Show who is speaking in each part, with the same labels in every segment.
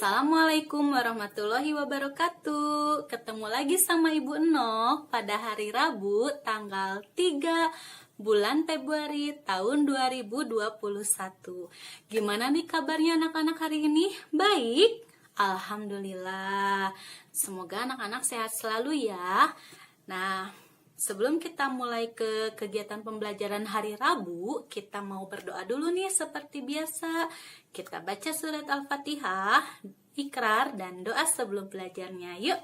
Speaker 1: Assalamualaikum warahmatullahi wabarakatuh. Ketemu lagi sama Ibu Enok pada hari Rabu tanggal 3 bulan Februari tahun 2021. Gimana nih kabarnya anak-anak hari ini? Baik? Alhamdulillah. Semoga anak-anak sehat selalu ya. Nah, sebelum kita mulai ke kegiatan pembelajaran hari Rabu, kita mau berdoa dulu nih seperti biasa. Kita baca surat Al-Fatihah, ikrar, dan doa sebelum belajarnya. Yuk!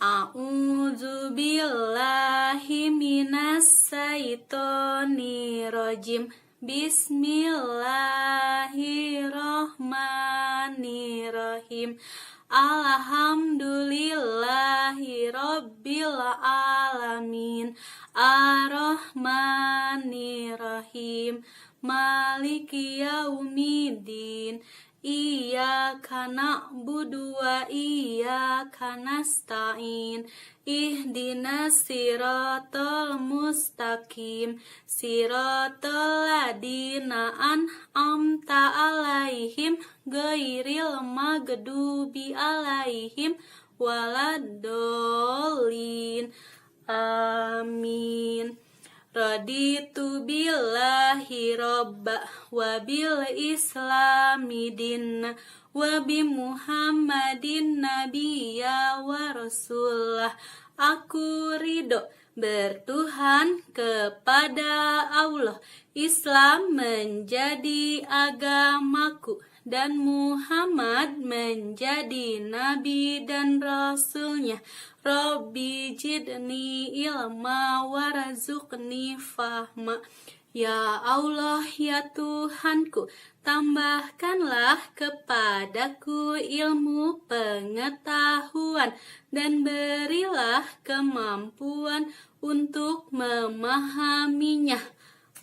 Speaker 1: A'udzu billahi minas syaitonir rajim. Bismillahirrahmanirrahim. Alhamdulillahi rabbil alamin. Ar-Rahmanirrahim. Maliki yaumiddin. Iyyaka na'budu wa iyyaka nasta'in. Ihdinas siratal mustaqim. Siratal ladzina an'amta 'alaihim ghairil maghdubi 'alaihim waladdallin. Amin. Raditu billahi robba wa bil islami dinna wa bi muhammadin nabiyya wa rasulah. Aku ridho bertuhan kepada Allah, Islam menjadi agamaku, dan Muhammad menjadi nabi dan rasulnya. Rabbi jidni ilma warazukni fahma. Ya Allah, ya Tuhanku, tambahkanlah kepadaku ilmu pengetahuan dan berilah kemampuan untuk memahaminya.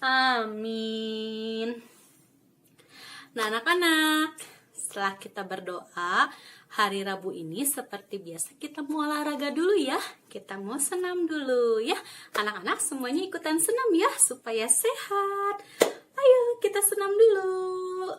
Speaker 1: Amin. Nah, anak-anak, setelah kita berdoa, hari Rabu ini seperti biasa kita mau olahraga dulu ya. Kita mau senam dulu ya. Anak-anak semuanya ikutan senam ya supaya sehat. Ayo kita senam dulu.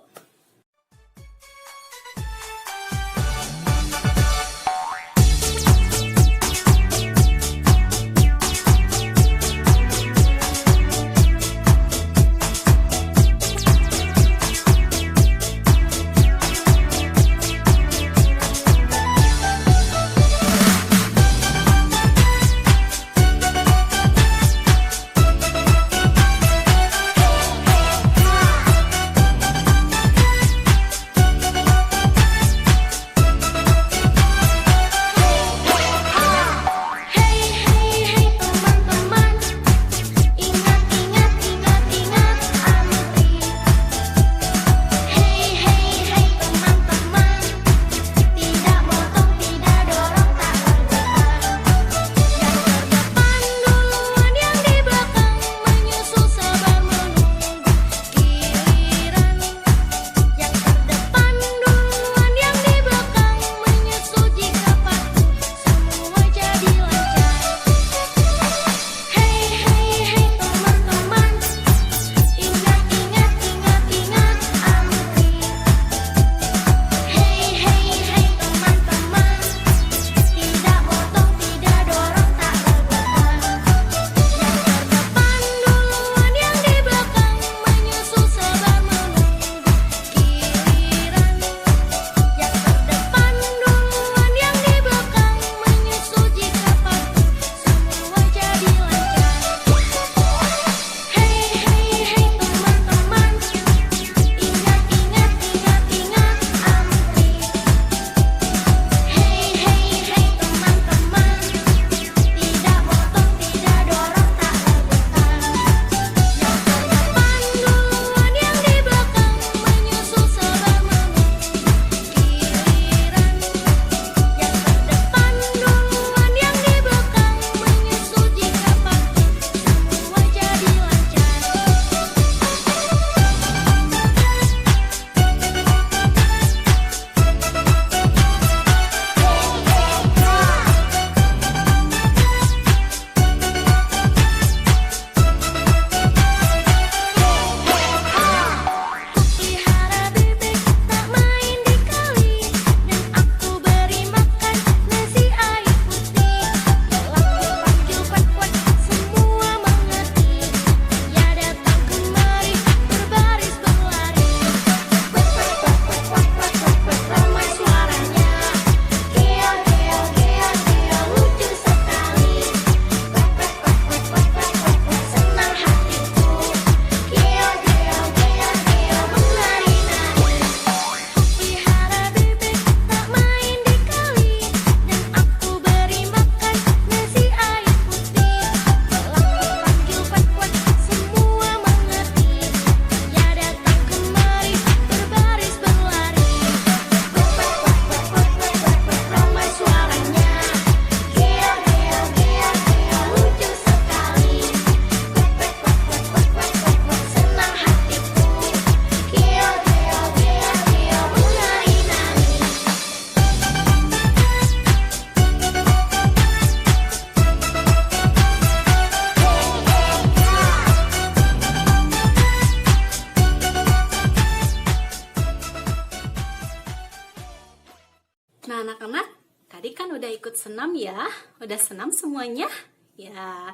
Speaker 1: senam ya? Udah senam semuanya? Ya,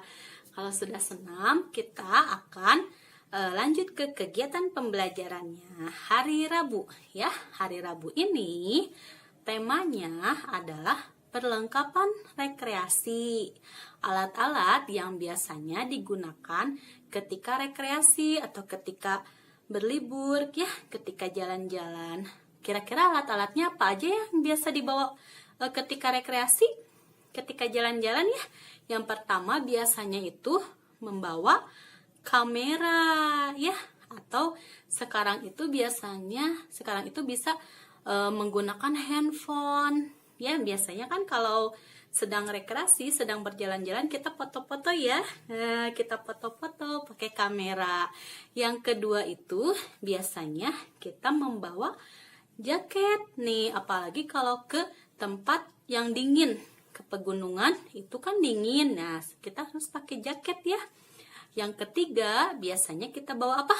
Speaker 1: kalau sudah senam, kita akan lanjut ke kegiatan pembelajarannya hari Rabu ya. Hari Rabu ini temanya adalah perlengkapan rekreasi. Alat-alat yang biasanya digunakan ketika rekreasi atau ketika berlibur ya, ketika jalan-jalan. Kira-kira alat-alatnya apa aja yang biasa dibawa ketika rekreasi, ketika jalan-jalan ya? Yang pertama biasanya itu membawa kamera ya, atau sekarang itu bisa menggunakan handphone ya. Biasanya kan kalau sedang rekreasi, sedang berjalan-jalan, kita foto-foto ya. Nah, kita foto-foto pakai kamera. Yang kedua itu biasanya kita membawa jaket nih, apalagi kalau ke tempat yang dingin, ke pegunungan itu kan dingin. Nah, kita harus pakai jaket ya. Yang ketiga, biasanya kita bawa apa?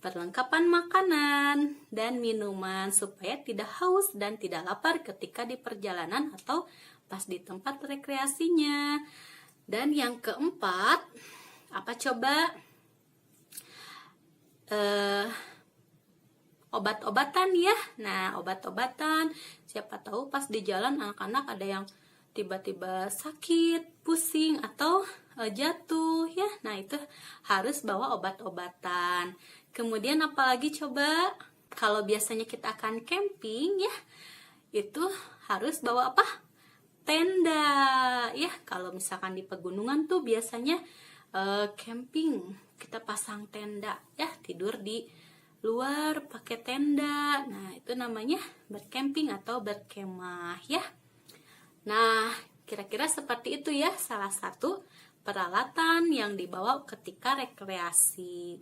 Speaker 1: Perlengkapan makanan dan minuman supaya tidak haus dan tidak lapar ketika di perjalanan atau pas di tempat rekreasinya. Dan yang keempat, apa coba? Obat-obatan ya. Nah, obat-obatan, siapa tahu pas di jalan anak-anak ada yang tiba-tiba sakit, pusing, atau jatuh ya. Nah, itu harus bawa obat-obatan. Kemudian apalagi coba? Kalau biasanya kita akan camping ya, itu harus bawa apa? Tenda ya. Kalau misalkan di pegunungan tuh biasanya camping, kita pasang tenda ya, tidur di luar pakai tenda. Nah, itu namanya bercamping atau berkemah ya. Nah, kira-kira seperti itu ya, salah satu peralatan yang dibawa ketika rekreasi.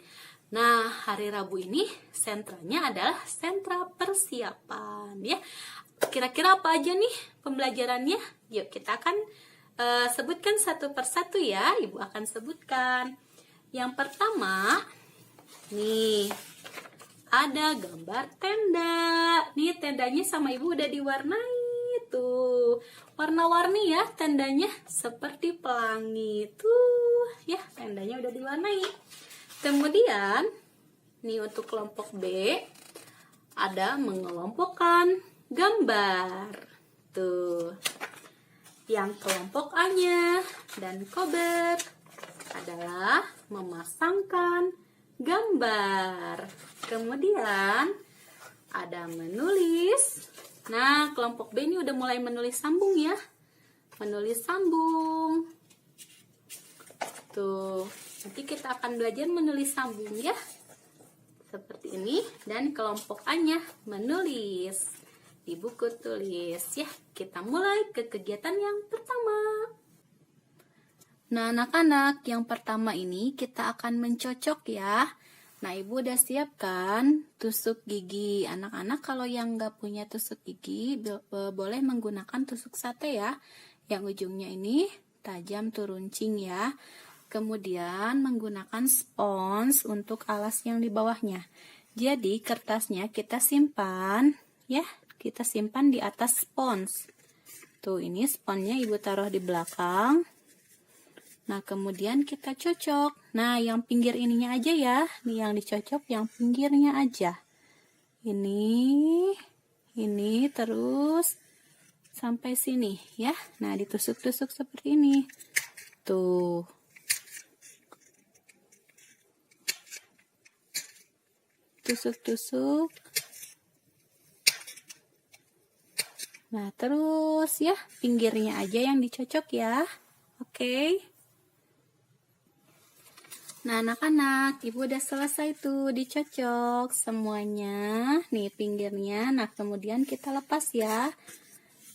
Speaker 1: Nah, hari Rabu ini sentranya adalah sentra persiapan ya. Kira-kira apa aja nih pembelajarannya? Yuk kita akan sebutkan satu persatu ya. Ibu akan sebutkan. Yang pertama, nih ada gambar tenda. Nih tendanya sama ibu udah diwarnai tuh. Warna-warni ya tendanya, seperti pelangi tuh ya, tendanya udah diwarnai. Kemudian nih untuk kelompok B ada mengelompokkan gambar. Tuh. Yang kelompok A-nya dan kober adalah memasangkan gambar. Kemudian ada menulis. Nah, kelompok B ini udah mulai menulis sambung ya. Menulis sambung. Tuh, nanti kita akan belajar menulis sambung ya. Seperti ini. Dan kelompok A-nya menulis di buku tulis ya. Kita mulai ke kegiatan yang pertama. Nah, anak-anak, yang pertama ini kita akan mencocok ya. Nah, ibu udah siapkan tusuk gigi. Anak-anak kalau yang nggak punya tusuk gigi, boleh menggunakan tusuk sate ya. Yang ujungnya ini tajam tuh runcing ya. Kemudian menggunakan spons untuk alas yang di bawahnya. Jadi kertasnya kita simpan ya. Kita simpan di atas spons. Tuh, ini sponsnya ibu taruh di belakang. Nah, kemudian kita cocok. Nah, yang pinggir ininya aja ya. Nih yang dicocok yang pinggirnya aja. Ini terus sampai sini ya. Nah, ditusuk-tusuk seperti ini. Tuh. Tusuk-tusuk. Nah, terus ya, pinggirnya aja yang dicocok ya. Oke. Nah, anak-anak, ibu udah selesai tuh dicocok semuanya. Nih pinggirnya. Nah, kemudian kita lepas ya.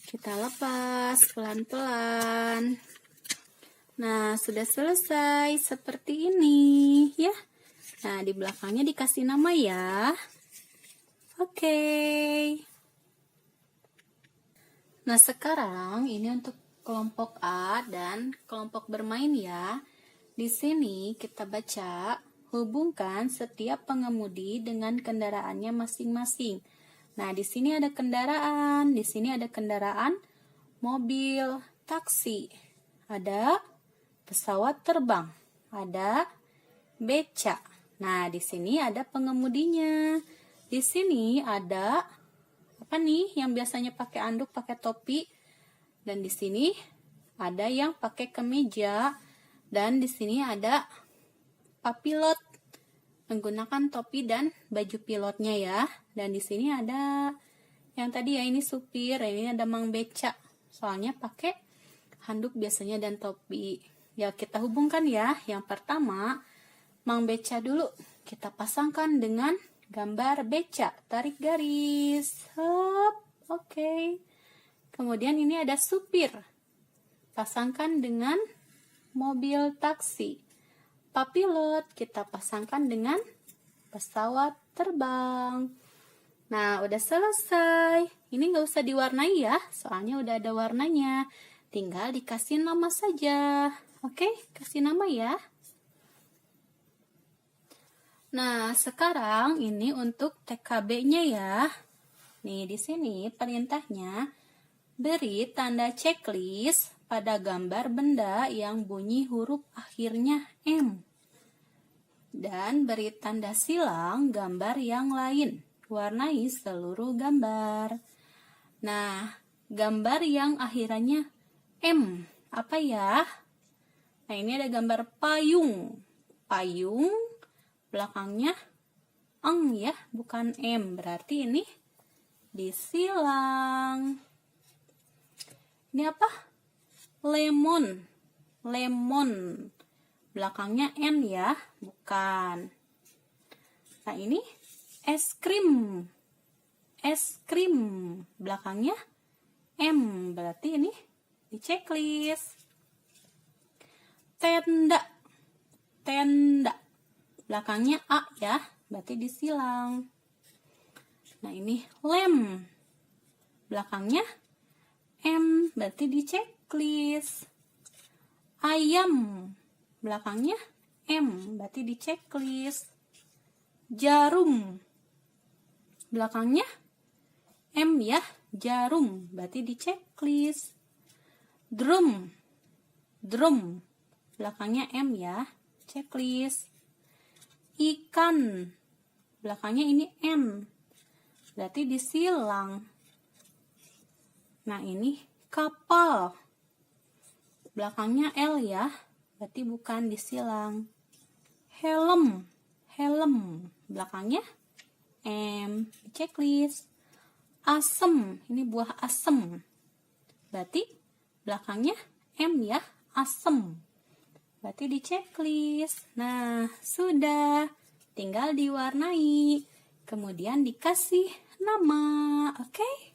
Speaker 1: Kita lepas pelan-pelan. Nah, sudah selesai seperti ini ya. Nah, di belakangnya dikasih nama ya. Oke. Nah, sekarang ini untuk kelompok A dan kelompok bermain ya. Di sini kita baca, hubungkan setiap pengemudi dengan kendaraannya masing-masing. Nah, di sini ada kendaraan, di sini ada kendaraan mobil taksi, ada pesawat terbang, ada beca. Nah, di sini ada pengemudinya. Di sini ada apa nih yang biasanya pakai anduk, pakai topi. Dan di sini ada yang pakai kemeja. Dan di sini ada pak pilot menggunakan topi dan baju pilotnya ya. Dan di sini ada yang tadi ya, ini supir, ini ada mang beca. Soalnya pakai handuk biasanya dan topi. Ya, kita hubungkan ya. Yang pertama, mang beca dulu kita pasangkan dengan gambar beca, tarik garis, hop, oke. Kemudian ini ada supir, pasangkan dengan mobil taksi. Pak pilot kita pasangkan dengan pesawat terbang. Nah, udah selesai. Ini nggak usah diwarnai ya, soalnya udah ada warnanya. Tinggal dikasih nama saja. Oke, kasih nama ya. Nah, sekarang ini untuk TKB-nya ya. Nih, di sini perintahnya beri tanda checklist pada gambar benda yang bunyi huruf akhirnya M. Dan beri tanda silang gambar yang lain. Warnai seluruh gambar. Nah, gambar yang akhirnya M. Apa ya? Nah, ini ada gambar payung. Payung. Belakangnya eng ya, bukan M. Berarti ini disilang. Ini apa? Lemon. Lemon. Belakangnya N ya, bukan. Nah, ini es krim. Es krim. Belakangnya M. Berarti ini di checklist. Tenda. Tenda. Belakangnya A ya, berarti disilang. Nah, ini lem. Belakangnya M, berarti di checklist. Ayam. Belakangnya M, berarti di checklist. Jarum. Belakangnya M ya, jarum, berarti di checklist. Drum. Drum. Belakangnya M ya, checklist. Ikan, belakangnya ini N, berarti disilang. Nah, ini kapal, belakangnya L ya, berarti bukan disilang. Helm, helm, belakangnya M, checklist. Asem, ini buah asem, berarti belakangnya M ya, asem. Berarti di checklist. Nah, sudah. Tinggal diwarnai. Kemudian dikasih nama. Oke?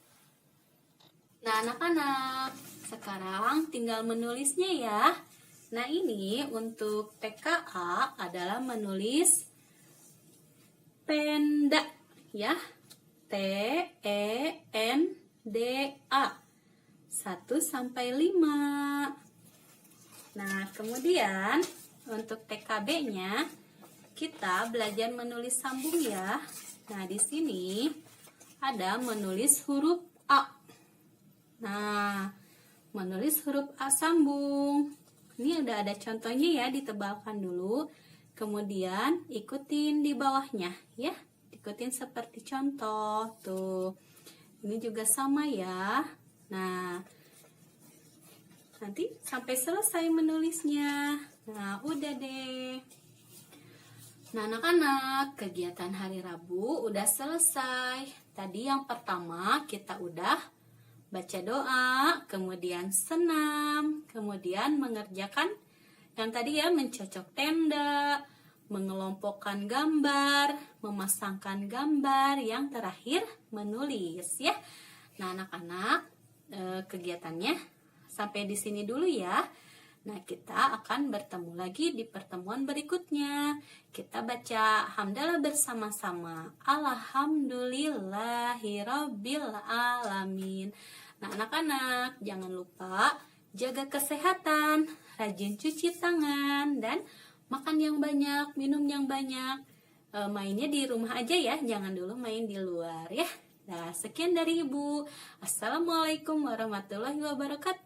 Speaker 1: Nah, anak-anak. Sekarang tinggal menulisnya ya. Nah, ini untuk TKA adalah menulis tenda. Ya. T-E-N-D-A. 1 sampai 5. Nah, kemudian untuk TKB-nya kita belajar menulis sambung ya. Nah, di sini ada menulis huruf A. Nah, menulis huruf A sambung. Ini udah ada contohnya ya, ditebalkan dulu. Kemudian ikutin di bawahnya ya. Ikutin seperti contoh tuh. Ini juga sama ya. Nah, nanti sampai selesai menulisnya. Nah, udah deh. Nah, anak-anak, kegiatan hari Rabu udah selesai. Tadi yang pertama kita udah baca doa, kemudian senam, kemudian mengerjakan yang tadi ya, mencocok tenda, mengelompokkan gambar, memasangkan gambar, yang terakhir menulis ya. Nah, anak-anak, kegiatannya sampai di sini dulu ya. Nah, kita akan bertemu lagi di pertemuan berikutnya. Kita baca hamdalah bersama-sama. Alhamdulillahirabbil alamin. Nah, anak-anak, jangan lupa jaga kesehatan, rajin cuci tangan, dan makan yang banyak, minum yang banyak. Mainnya di rumah aja ya, jangan dulu main di luar ya. Nah, sekian dari Ibu. Assalamualaikum warahmatullahi wabarakatuh.